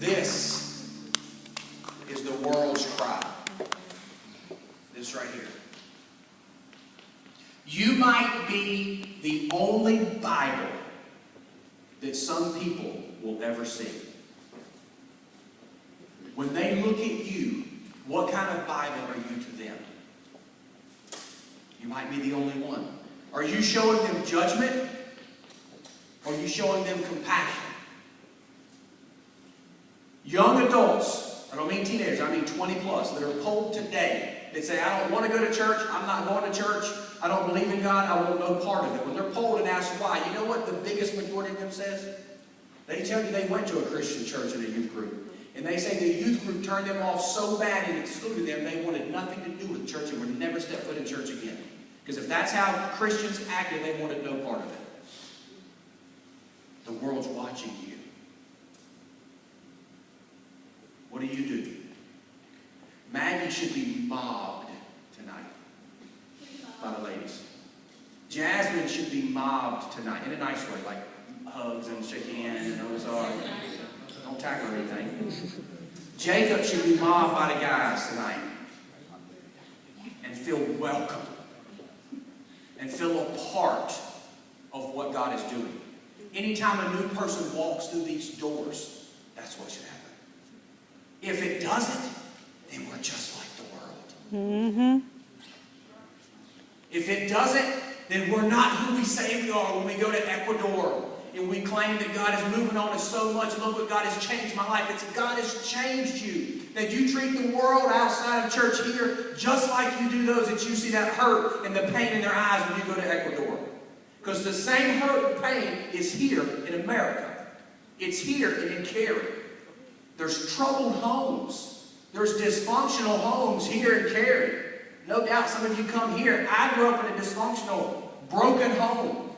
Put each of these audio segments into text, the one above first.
This is the world's cry. This right here. You might be the only Bible that some people will ever see. When they look at you, what kind of Bible are you to them? You might be the only one. Are you showing them judgment? Or are you showing them compassion? Young adults, I don't mean teenagers, I mean 20 plus, that are polled today, that say, I don't want to go to church, I'm not going to church, I don't believe in God, I want no part of it. When they're polled and asked why, you know what the biggest majority of them says? They tell you they went to a Christian church in a youth group. And they say the youth group turned them off so bad and excluded them, they wanted nothing to do with church and would never step foot in church again. Because if that's how Christians acted, they wanted no part of it. The world's watching you. What do you do? Maggie should be mobbed tonight by the ladies. Jasmine should be mobbed tonight in a nice way, like hugs and shaking hands and those are. Don't tackle anything. Jacob should be mobbed by the guys tonight and feel welcome and feel a part of what God is doing. Anytime a new person walks through these doors, that's what should happen. If it doesn't, then we're just like the world. Mm-hmm. If it doesn't, then we're not who we say we are when we go to Ecuador and we claim that God is moving on us so much. Look what God has changed my life. It's God has changed you. That you treat the world outside of church here just like you do those that you see that hurt and the pain in their eyes when you go to Ecuador. Because the same hurt and pain is here in America. It's here and in Cary. There's troubled homes. There's dysfunctional homes here in Cary. No doubt some of you come here. I grew up in a dysfunctional, broken home.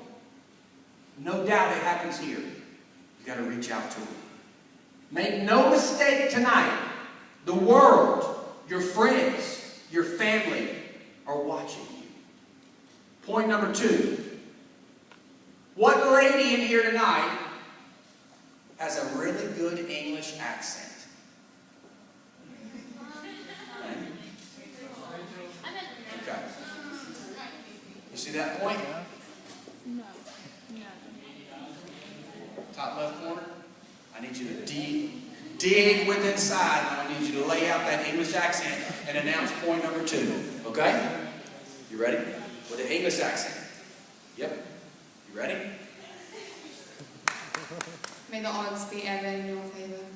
No doubt it happens here. You've got to reach out to them. Make no mistake tonight. The world, your friends, your family are watching you. Point number 2. What lady in here tonight has a really good English accent? Okay. You see that point? No. Top left corner. I need you to dig with inside. And I need you to lay out that English accent and announce point number 2. Okay? You ready? With an English accent. Yep. You ready? May the odds be ever in your favor.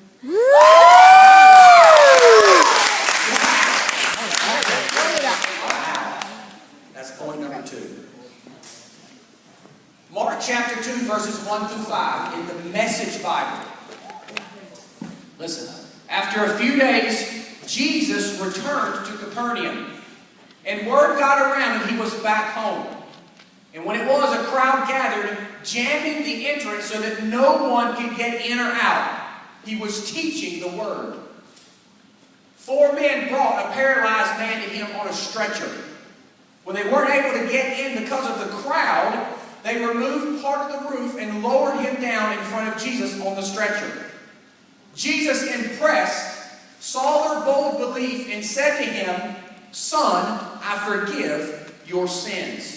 Wow. That's point number 2. Mark chapter 2, verses 1 through 5 in the Message Bible. Listen. After a few days, Jesus returned to Capernaum. And word got around and he was back home. And when it was, a crowd gathered, jamming the entrance so that no one could get in or out. He was teaching the word. 4 men brought a paralyzed man to him on a stretcher. When they weren't able to get in because of the crowd, they removed part of the roof and lowered him down in front of Jesus on the stretcher. Jesus, impressed, saw their bold belief and said to him, "Son, I forgive your sins."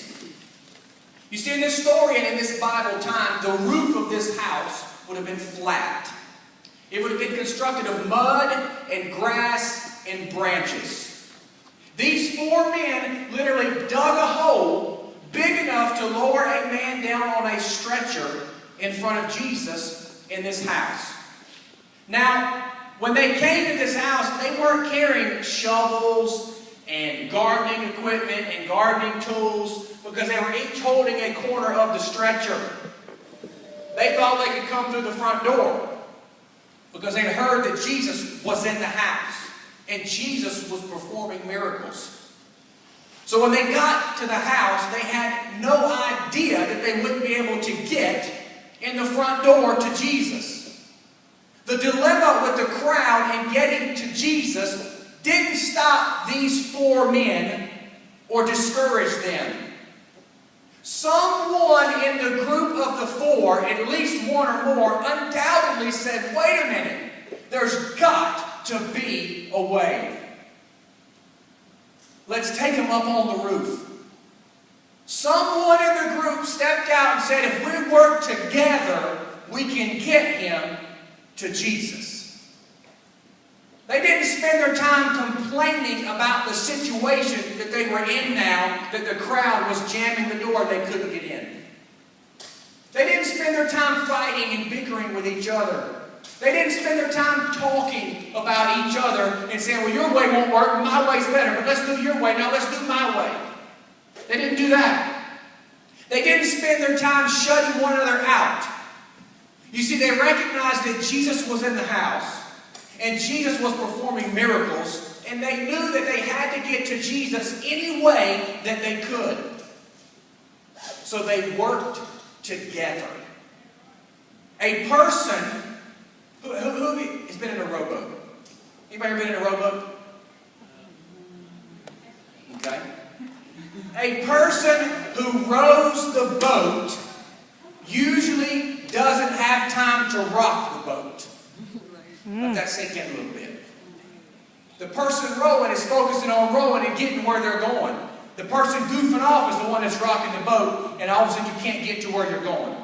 You see, in this story and in this Bible time, the roof of this house would have been flat. It would have been constructed of mud and grass and branches. These 4 men literally dug a hole big enough to lower a man down on a stretcher in front of Jesus in this house. Now, when they came to this house, they weren't carrying shovels and gardening equipment and gardening tools because they were each holding a corner of the stretcher. They thought they could come through the front door because they heard that Jesus was in the house and Jesus was performing miracles. So when they got to the house, they had no idea that they wouldn't be able to get in the front door to Jesus. The dilemma with the crowd in getting to Jesus didn't stop these 4 men or discourage them. Someone in the group of the 4, at least one or more, undoubtedly said, "Wait a minute. There There's got to be a way. Let's take him up on the roof. Someone in the group stepped out and said, if we work together, we can get him to Jesus. They didn't spend their time complaining about the situation that they were in now, that the crowd was jamming the door and they couldn't get in. They didn't spend their time fighting and bickering with each other. They didn't spend their time talking about each other and saying, well, your way won't work, my way's better, but let's do your way, now let's do my way. They didn't do that. They didn't spend their time shutting one another out. You see, they recognized that Jesus was in the house and Jesus was performing miracles, and they knew that they had to get to Jesus any way that they could. So they worked together. A person who has been in a rowboat? Anybody ever been in a rowboat? Okay. A person who rows the boat usually doesn't have time to rock the boat. Let that sink in a little bit. The person rowing is focusing on rowing and getting where they're going. The person goofing off is the one that's rocking the boat, and all of a sudden you can't get to where you're going.